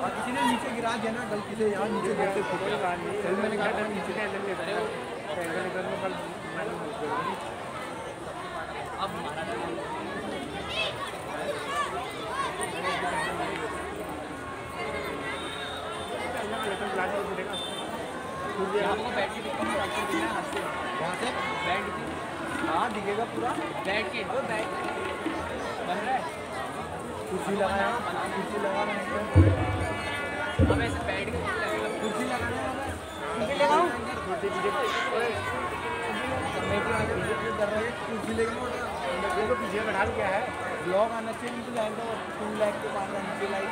किसी ने नीचे गिरा दिया ना गलती से, यहाँ नीचे गिरते फुटे कल मैंने कहा था नीचे का एलएम लेता है में कल अब हाँ दिखेगा पूरा बैठ के बैठ बन रहा है कुर्सी लगाया कुर्सी लगाना अब ऐसे बैठ के कुर्सी लगाना कुर्सी लेके देखो पीछे बढ़ा क्या है ब्लॉग आना चाहिए नहीं तो जाएगा 2 लाख के 5 लाख के लाइक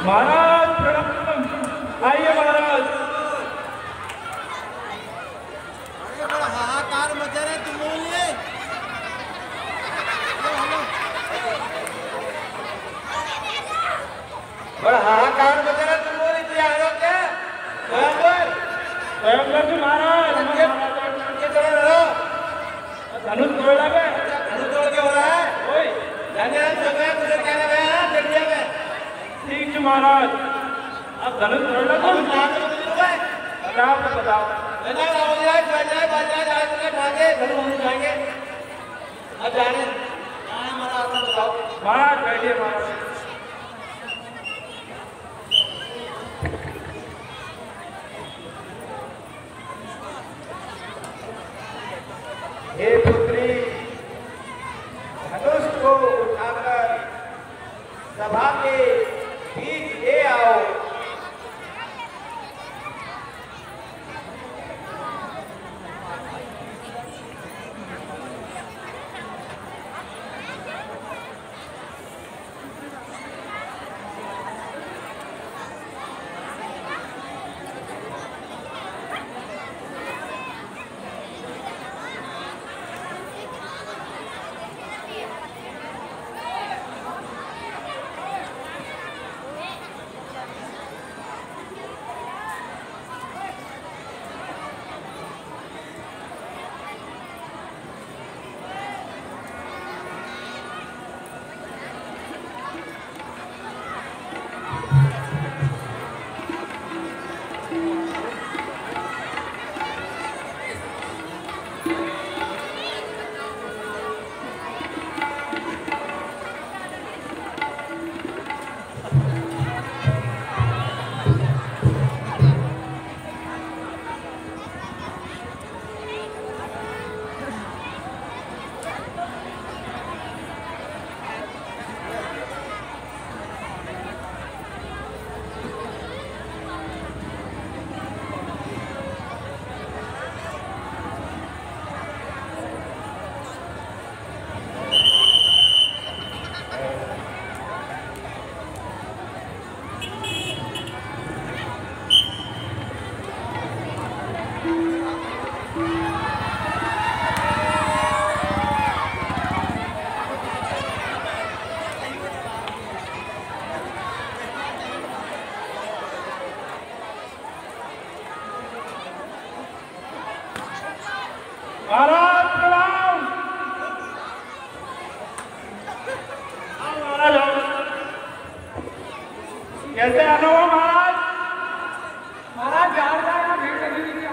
महाराज प्रणाम। आइए महाराज। अरे बड़ा हाहाकार मचा रहे तुम लोग ये। बड़ा हाहाकार मचा रहे तुम लोग इतने आ रहे हो क्या? स्वयंवर जी महाराज धनुष तोड़ लगे। धनुष तोड़ के हो रहा है। ओए जाने समय तुझे क्या लगा है जल्दी में? ठीक है महाराज, अब धनुष तोड़ लगे। बताओ तो बताओ। अब जाने बताओ महाराज बैठिए महाराज। हे पुत्री, धनुष को उठाकर सभा के बीच ले आओ। महाराज प्रणाम। महाराज कैसे आना हुआ महाराज? महाराज जा रहा है, भीड़ लगी हुई है।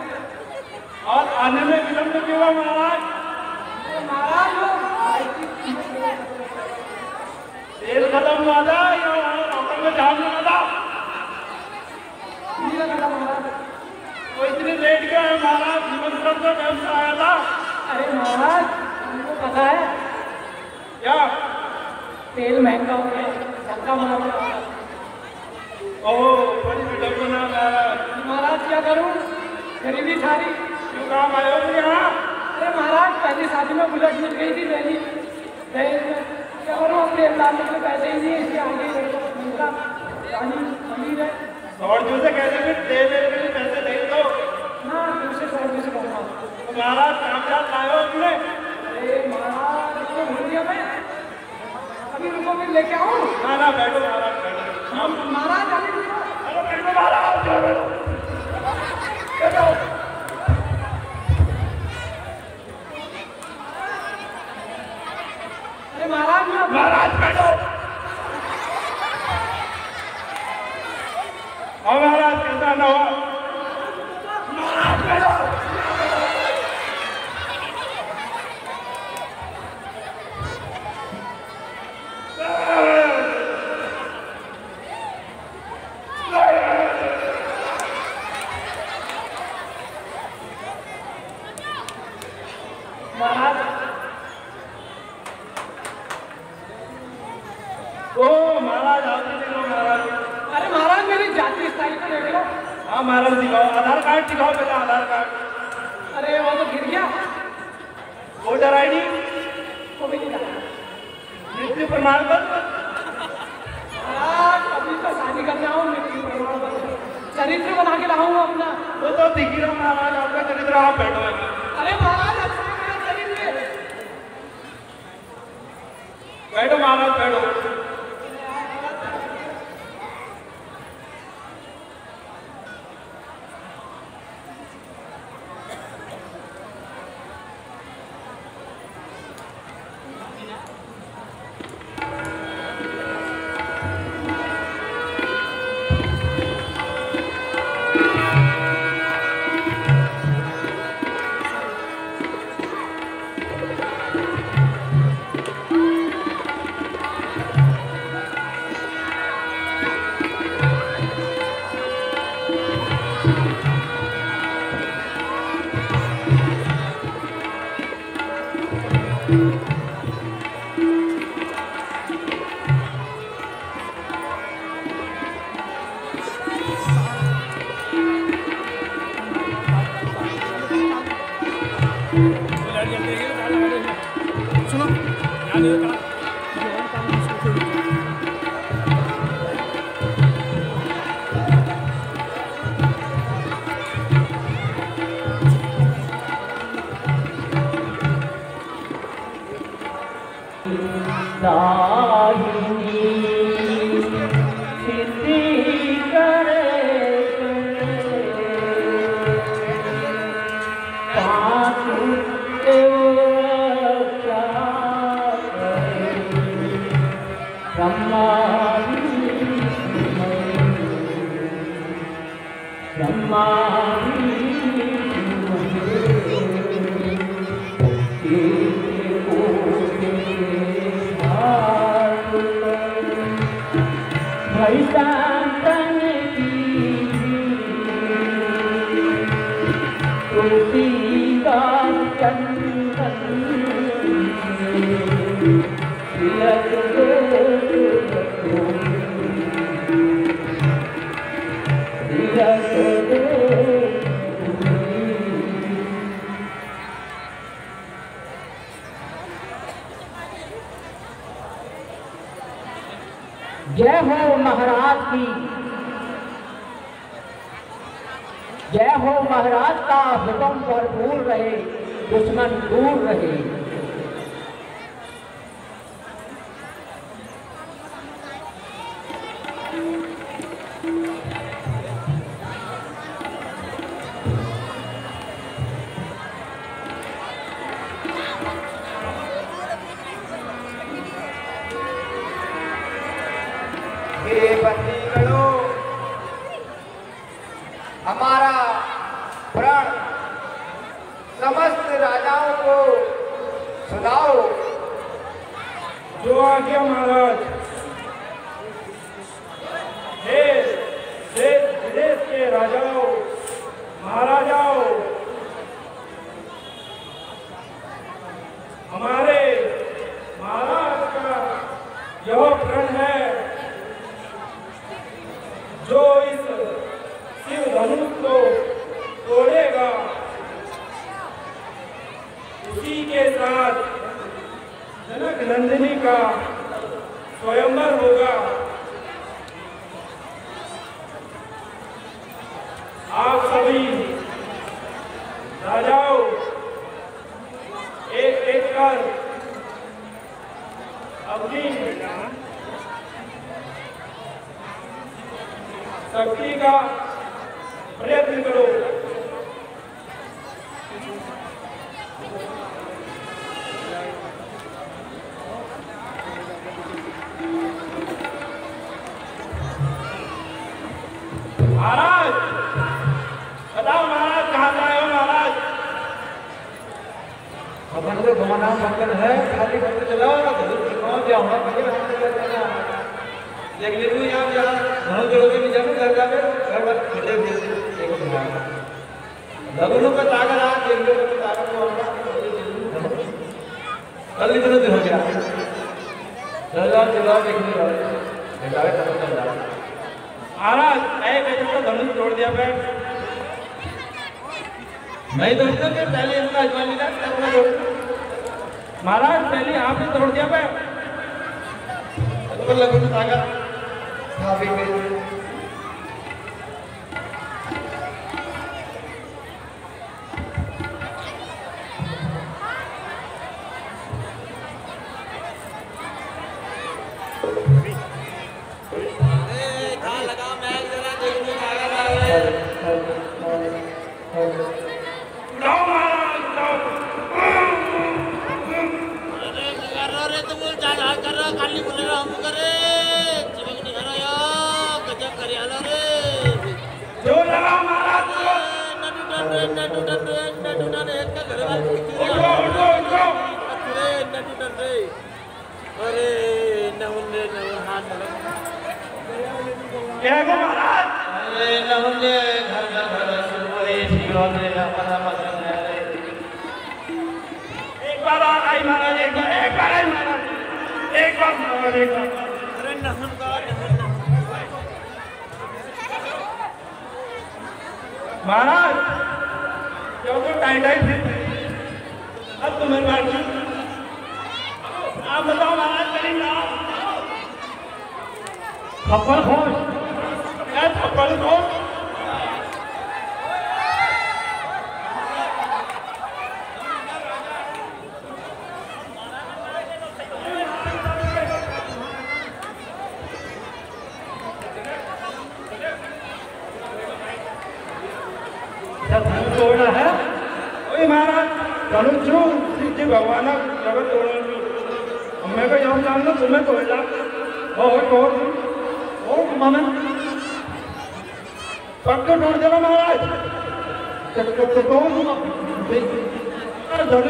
और आने में विलंब क्यों हुआ महाराज? महाराज तेल खत्म हुआ था या होटल में जाम लगा था? तो इतनी लेट क्यों है महाराज? निमंत्रण तो टाइम से आया था। अरे महाराज हमको पता है क्या? तेल महंगा हो गया, धक्का मार रहा। ओह बड़ी विडम्बना महाराज। महाराज क्या करूं, गरीबी सारी। क्यों काम आए हो यहाँ? अरे महाराज पहली शादी में बुलेट मिल गई थी मेरी, दहेज में। क्या करूं, अब तेल डालने के पैसे ही नहीं है, इसके आगे मिलता रानी अमीर है। और जो से कहते हैं तेल के लिए पैसे नहीं दो हाँ दूसरे साइड से करना। तो महाराज कामयाब लाए हो तुमने? अरे महाराज इसको भूल गया मैं, अभी रुको मैं लेके आऊँ। ना ना बैठो महाराज बैठो। हम महाराज अभी रुको। अरे बैठो महाराज बैठो बैठो। अरे महाराज मैं महाराज बैठो। और महाराज कैसा ना हुआ? महाराज बैठो। महाराज ओ महाराज आप देखो महाराज। अरे महाराज मेरी जाति स्थाई को देख लो। हाँ महाराज दिखाओ, आधार कार्ड दिखाओ पहले आधार कार्ड। अरे वो तो गिर गया। वोटर आईडी वो भी नहीं। मृत्यु प्रमाण पत्र। महाराज अभी तो शादी का जाऊँ चरित्र बना के लाऊंगा अपना। वो तो दिख ही रहा महाराज, आपका चरित्र। आप बैठो। अरे महाराज अच्छा मेरा चरित्र। बैठो महाराज बैठो। जय हो महाराज की, जय हो महाराज का हुक्म भरपूर रहे, दुश्मन दूर रहे। हमारा प्रण समस्त राजाओं को सुनाओ। जो आज्ञा महाराज। देश विदेश के राजाओं महाराजाओं, हमारे महाराज का यह प्रण है, जो इस शिव धनुष को तोड़ेगा उसी के साथ जनक नंदिनी का स्वयंवर होगा। आप सभी राजाओं एक एक कर अपनी शक्ति का प्रयत्न करो। महाराज बताओ महाराज, कहाँ से आए हो महाराज? अपन को घुमाना मंगल है, खाली करके चलाओ ना, कौन क्या होना देख ले तू यहाँ जा धनुष जोड़ के भी जाओ घर जाके घर बात खेले एक घुमाना लगनों का ताकत आ देख लो तो ताकत को कल इतना दिन हो गया चलो देखने वाले बेचारे तब चल जाओ। महाराज एक ऐसे तो धनुष तोड़ दिया मैं नहीं तो के पहले इतना अजमान लिया तब ना तोड़। महाराज पहले आपने तोड़ दिया मैं तो लगनों ताकत हाँ भी महाराज जो तो टाइम अब तुम्हें बात आप बताओ महाराज करेंगे थप्पड़ खोज क्या थप्पड़ खोज तोड़ना है वही महाराज चलो जो सिद्धि भगवान जगत तोड़ना मैं को यम जानना तुम्हें तोड़ना और मामा पक्का तोड़ देना महाराज जरूर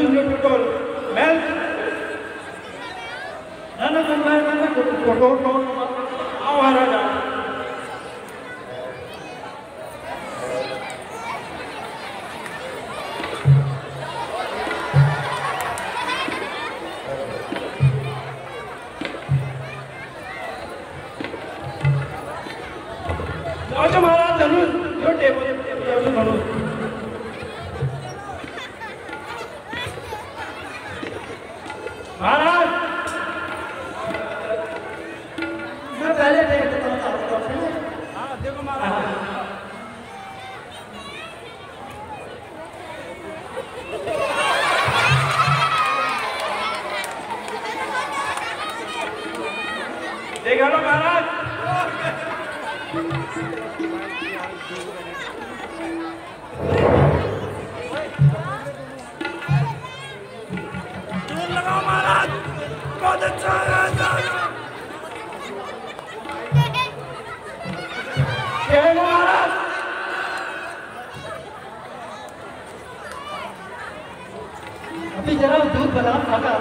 जो टोल मैं ना तोड़ आओ महाराज अच्छा महाराज जरूर जो टेबल जरूर महाराज मैं पहले देखता हूँ हाँ देखो महाराज देखा लो महाराज लगाओ महाराज बहुत अच्छा है महाराज अभी जरा दूध बादाम खाता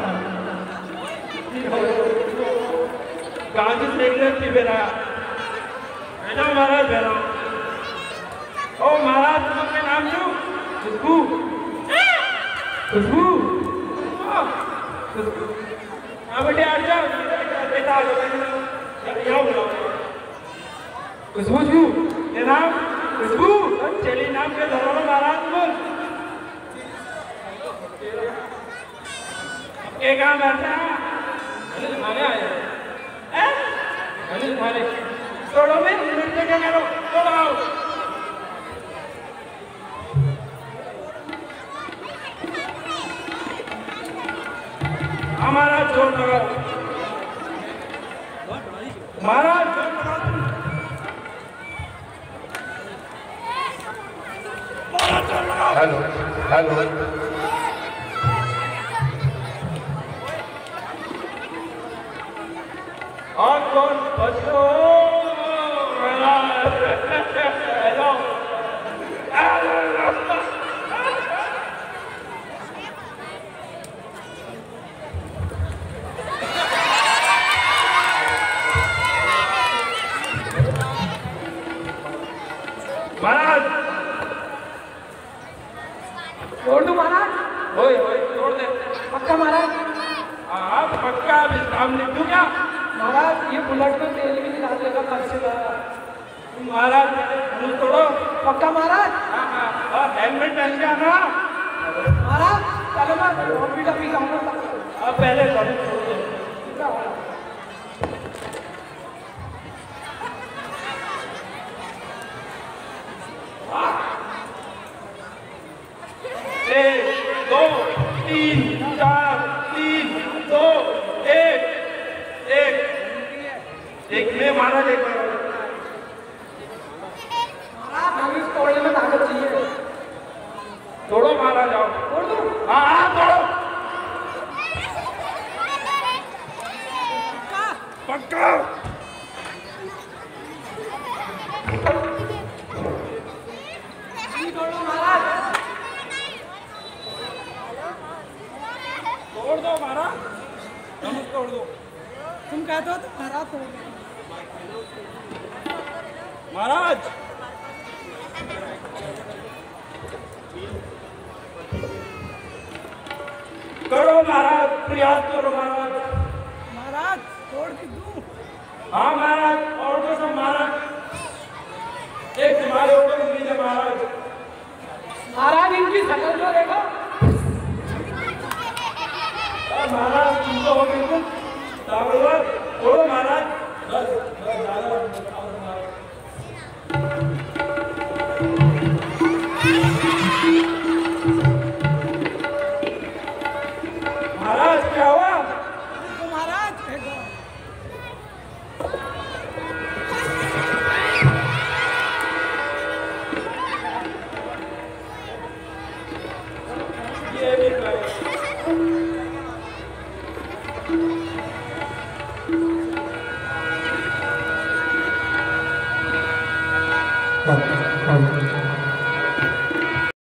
गांधी सेक्रेटरी बेरा बेटा महाराज बेरा ओ महाराज तुम्हारे नाम जो खुशबू खुशबू हाँ बेटे आ जाओ बेटा आ जाओ खुशबू जी ये नाम खुशबू चलिए नाम के धरो महाराज बोल एक काम बैठा माने आया माने छोड़ो में नृत्य क्या करो छोड़ो आओ हमारा जोर लगाओ महाराज हेलो हेलो और कौन बचो हेलो महाराज तोड़ दूं महाराज ओए ओए तोड़ दे पक्का महाराज आप पक्का इस काम लिख दूं क्या महाराज ये बुलेट में तेल भी नहीं डालेगा कब से महाराज मुंह तोड़ो पक्का महाराज और हेलमेट पहन के आना महाराज चलो मैं और भी डब्बी जाऊंगा अब पहले गाड़ी छोड़ दो एक दो तीन चार तीन महाराज एक बार हमें इस तोड़ने में ताकत चाहिए। तोड़ो महाराज, आओ तोड़ दो। हाँ हाँ तोड़ो पक्का। तोड़ो महाराज। तोड़ दो महाराज, धनुष तोड़ दो। तुम कहते हो तो महाराज तोड़ दो। महाराज करो महाराज, प्रयास करो महाराज। महाराज तोड़ के दूं। हाँ महाराज, और तो सब महाराज एक तुम्हारे ऊपर उम्मीद है महाराज। महाराज इनकी शकल तो देखो। महाराज तुमको हो बिल्कुल ताकतवर, छोड़ो महाराज। बस बस ज्यादा महाराज क्या हुआ? तो महाराज फेंको। ये भी कहे